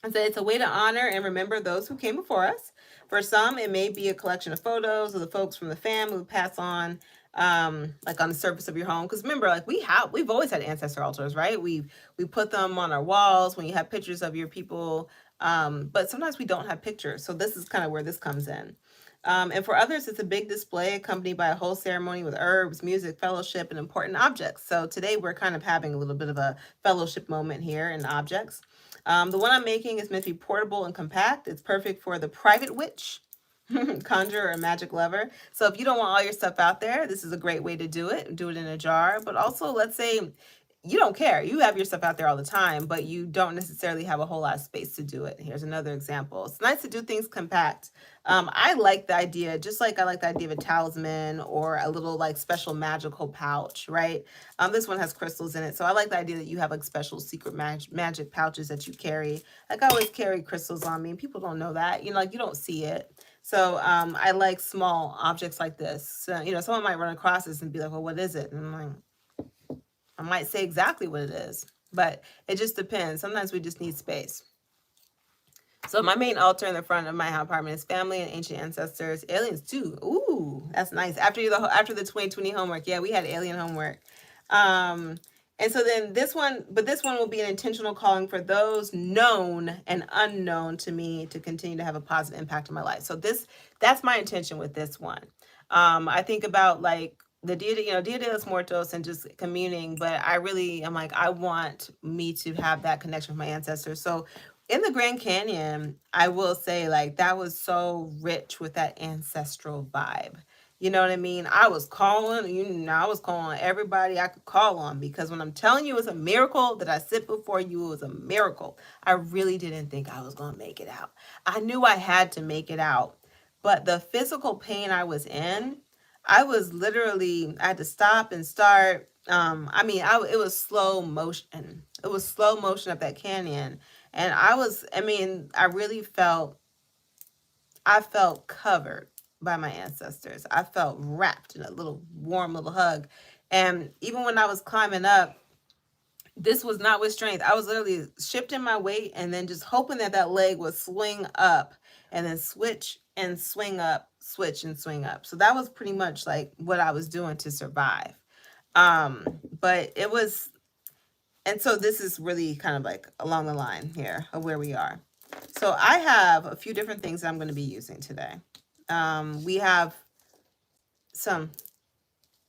And so it's a way to honor and remember those who came before us. For some, it may be a collection of photos of the folks from the family who pass on, like on the surface of your home. Because remember, like we've always had ancestor altars, right? We put them on our walls when you have pictures of your people. But sometimes we don't have pictures, so this is kind of where this comes in. And for others, it's a big display accompanied by a whole ceremony with herbs, music, fellowship, and important objects. So today we're kind of having a little bit of a fellowship moment here in objects. The one I'm making is meant to be portable and compact. It's perfect for the private witch, conjurer, or magic lover. So if you don't want all your stuff out there, this is a great way to do it. Do it in a jar. But also, let's say you don't care. You have your stuff out there all the time, but you don't necessarily have a whole lot of space to do it. Here's another example. It's nice to do things compact. I like the idea, just like I like the idea of a talisman or a little like special magical pouch, right? This one has crystals in it, so I like the idea that you have like special secret magic pouches that you carry. Like I always carry crystals on me, and people don't know that. Like you don't see it. So I like small objects like this. So, someone might run across this and be like, "Well, what is it?" And I'm like, I might say exactly what it is, but it just depends. Sometimes we just need space. So my main altar in the front of my apartment is family and ancient ancestors, aliens too. Ooh, that's nice. After the 2020 homework, yeah, we had alien homework. Um, and so then this one will be an intentional calling for those known and unknown to me to continue to have a positive impact on my life. So that's my intention with this one. I think about like the Dia de los Muertos and just communing, but I really am like, I want me to have that connection with my ancestors. So in the Grand Canyon, I will say like that was so rich with that ancestral vibe. You know what I mean? I was calling everybody I could call on because when I'm telling you it's a miracle that I sit before you, it was a miracle. I really didn't think I was going to make it out. I knew I had to make it out, but the physical pain I was in, I had to stop and start. It was slow motion. It was slow motion up that canyon. And I really I felt covered by my ancestors. I felt wrapped in a little warm little hug. And even when I was climbing up, this was not with strength. I was literally shifting my weight and then just hoping that that leg would swing up and then switch and swing up, switch and swing up. So that was pretty much like what I was doing to survive. But it was, and so this is really kind of like along the line here of where we are. So I have a few different things that I'm going to be using today. We have some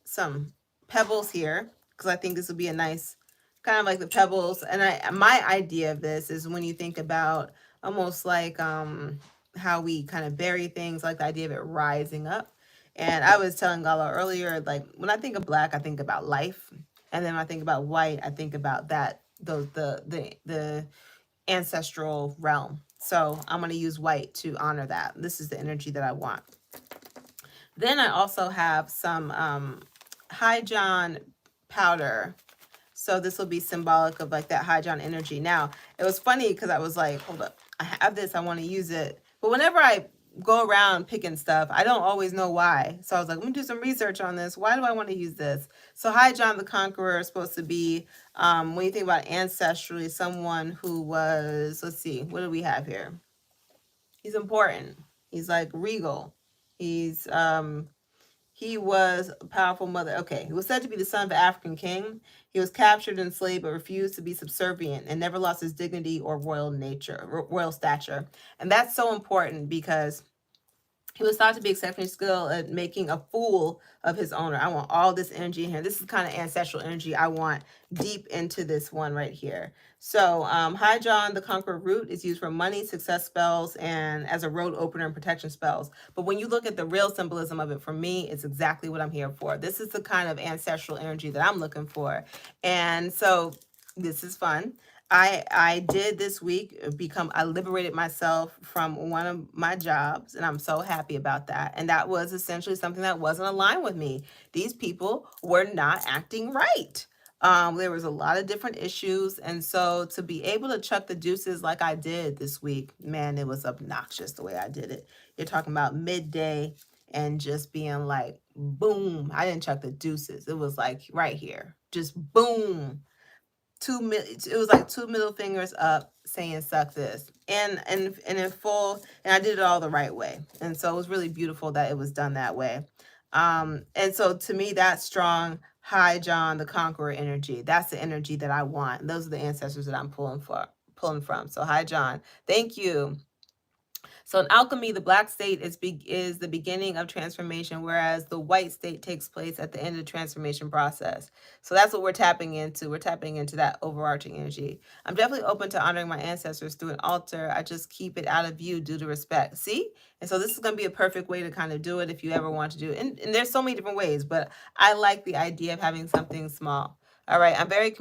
some pebbles here because I think this will be a nice kind of like the pebbles. And my idea of this is when you think about almost like how we kind of bury things, like the idea of it rising up. And I was telling Gala earlier, like when I think of black, I think about life, and then when I think about white, I think about that those the ancestral realm. So I'm going to use white to honor that. This is the energy that I want. Then I also have some High John powder. So this will be symbolic of like that High John energy. Now, it was funny because I was like, hold up, I have this, I want to use it. But whenever I go around picking stuff, I don't always know why. So I was like, let me do some research on this. Why do I want to use this? So High John the Conqueror is supposed to be, when you think about ancestrally, someone who was, let's see, what do we have here? He's important. He's like regal. He was a powerful mother. Okay, he was said to be the son of an African king. He was captured and enslaved, but refused to be subservient and never lost his dignity or royal stature. And that's so important because he was thought to be exceptionally skilled at making a fool of his owner. I want all this energy in here. This is kind of ancestral energy I want deep into this one right here. So, High John the Conqueror root is used for money, success spells, and as a road opener and protection spells. But when you look at the real symbolism of it, for me, it's exactly what I'm here for. This is the kind of ancestral energy that I'm looking for. And so, this is fun. I did this week I liberated myself from one of my jobs, and I'm so happy about that. And that was essentially something that wasn't aligned with me. These people were not acting right. There was a lot of different issues, and so to be able to chuck the deuces like I did this week, man, it was obnoxious the way I did it. You're talking about midday and just being like, boom. I didn't chuck the deuces. It was like right here, just boom, it was like two middle fingers up saying suck this, and in full, and I did it all the right way, and so it was really beautiful that it was done that way. And so to me, that's strong high John the Conqueror energy. That's the energy that I want. Those are the ancestors that I'm pulling from. So high John, thank you. So in alchemy, the black state is the beginning of transformation, whereas the white state takes place at the end of the transformation process. So that's what we're tapping into. We're tapping into that overarching energy. I'm definitely open to honoring my ancestors through an altar. I just keep it out of view due to respect. See? And so this is going to be a perfect way to kind of do it if you ever want to do it. And there's so many different ways, but I like the idea of having something small. All right, I'm very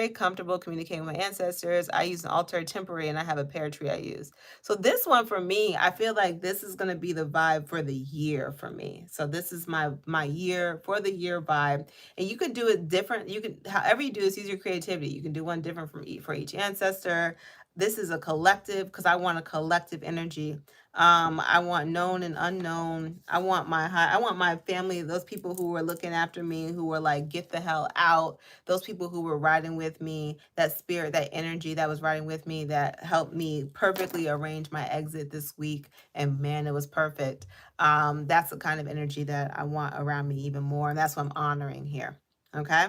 comfortable communicating with my ancestors. I use an altar temporary and I have a pear tree I use. So this one for me, I feel like this is going to be the vibe for the year for me. So this is my year for the year vibe. And you could do it different. You can, however you do this, use your creativity. You can do one different for each ancestor. This is a collective because I want a collective energy. I want known and unknown. I want my family, those people who were looking after me, who were like, get the hell out. Those people who were riding with me, that spirit, that energy that was riding with me, that helped me perfectly arrange my exit this week. And man, it was perfect. That's the kind of energy that I want around me even more. And that's what I'm honoring here. Okay.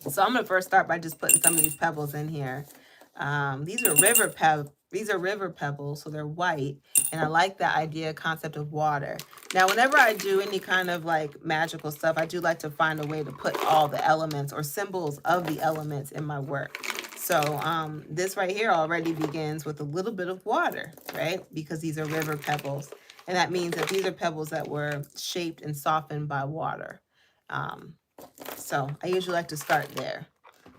So I'm gonna first start by just putting some of these pebbles in here. These are river pebbles, so they're white, and I like the idea concept of water. Now, whenever I do any kind of like magical stuff, I do like to find a way to put all the elements or symbols of the elements in my work. So this right here already begins with a little bit of water, right? Because these are river pebbles, and that means that these are pebbles that were shaped and softened by water. Um, so I usually like to start there.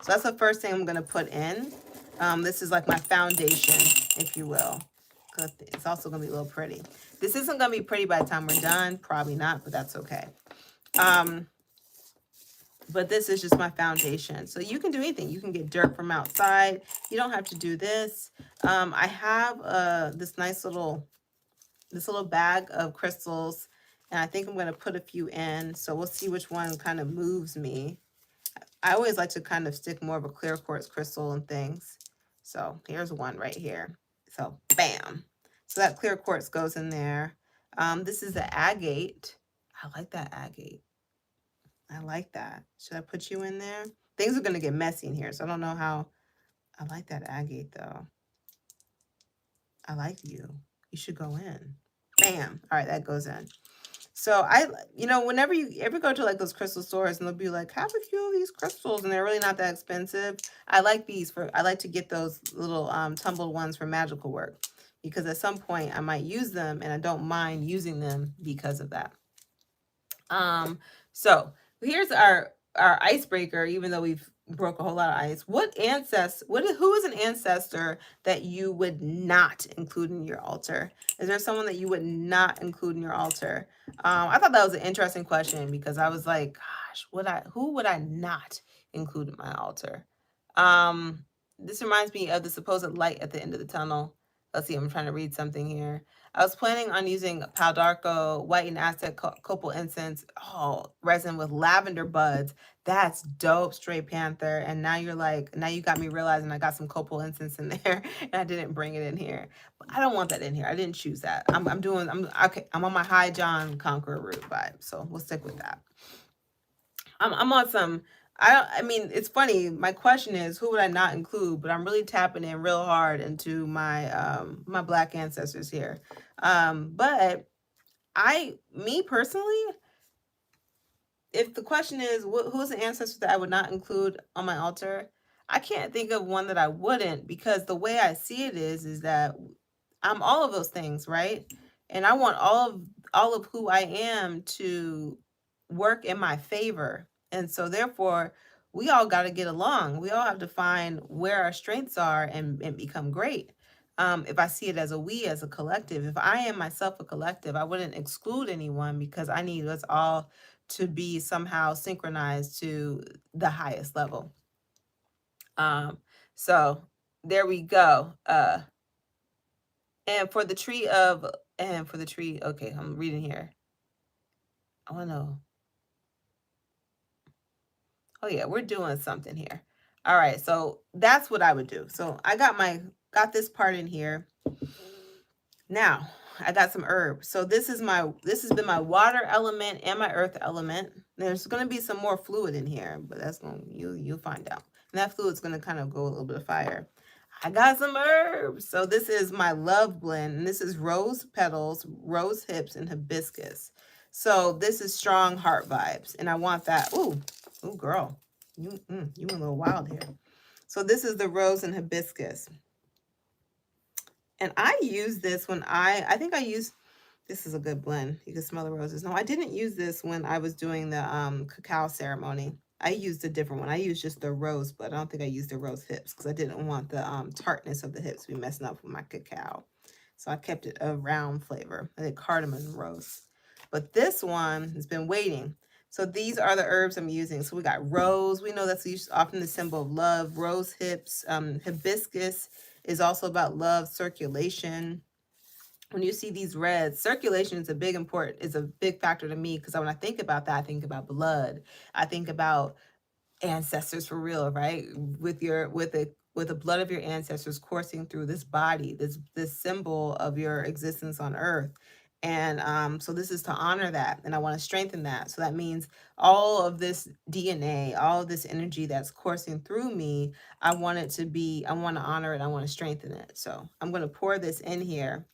So that's the first thing I'm going to put in. This is like my foundation, if you will. It's also going to be a little pretty. This isn't going to be pretty by the time we're done. Probably not, but that's okay. But this is just my foundation. So you can do anything. You can get dirt from outside. You don't have to do this. I have this nice little bag of crystals, and I think I'm going to put a few in. So we'll see which one kind of moves me. I always like to kind of stick more of a clear quartz crystal and things. So here's one right here. So bam. So that clear quartz goes in there. This is the agate. I like that agate. I like that. Should I put you in there? Things are going to get messy in here, so I don't know how. I like that agate though. I like you. You should go in. Bam. All right, that goes in. So whenever you ever go to like those crystal stores and they'll be like, have a few of these crystals, and they're really not that expensive. I like to get those little tumbled ones for magical work, because at some point I might use them and I don't mind using them because of that. So here's our icebreaker, even though we've broke a whole lot of ice. Who is an ancestor that you would not include in your altar? Is there someone that you would not include in your altar? I thought that was an interesting question, because I was like, gosh, who would I not include in my altar? This reminds me of the supposed light at the end of the tunnel. Let's see, I'm trying to read something here. I was planning on using Palo d'Arco, white and Aztec copal incense, resin with lavender buds. That's dope, Stray Panther. And now you got me realizing I got some copal incense in there and I didn't bring it in here. But I don't want that in here. I didn't choose that. I'm on my High John Conqueror root vibe. So we'll stick with that. I'm on some. I mean, it's funny. My question is, who would I not include? But I'm really tapping in real hard into my Black ancestors here. But me personally, if the question is who's an ancestor that I would not include on my altar, I can't think of one that I wouldn't, because the way I see it is that I'm all of those things, right? And I want all of who I am to work in my favor. And so therefore, we all got to get along. We all have to find where our strengths are and become great. If I see it as as a collective, if I am myself a collective, I wouldn't exclude anyone, because I need us all to be somehow synchronized to the highest level. So there we go. And for the tree, okay, I'm reading here. I want to know. Oh yeah, we're doing something here. All right, so that's what I would do. So I got this part in here. Now I got some herbs. So this has been my water element and my earth element. There's gonna be some more fluid in here, but that's gonna you'll find out. And that fluid's gonna kind of go a little bit of fire. I got some herbs. So this is my love blend, and this is rose petals, rose hips, and hibiscus. So this is strong heart vibes, and I want that. Ooh, girl, you a little wild here. So this is the rose and hibiscus. And I use this when I think I use, this is a good blend. You can smell the roses. No, I didn't use this when I was doing the cacao ceremony. I used a different one. I used just the rose, but I don't think I used the rose hips because I didn't want the tartness of the hips to be messing up with my cacao. So I kept it a round flavor. I did cardamom and rose. But this one has been waiting. So these are the herbs I'm using. So we got rose. We know that's often the symbol of love. Rose hips. Hibiscus is also about love, circulation. When you see these reds, circulation is a big factor to me because when I think about that, I think about blood. I think about ancestors for real, right? With the blood of your ancestors coursing through this body, this symbol of your existence on earth. And so this is to honor that, and I want to strengthen that. So that means all of this DNA, all of this energy that's coursing through me, I want to honor it, I want to strengthen it. So I'm going to pour this in here.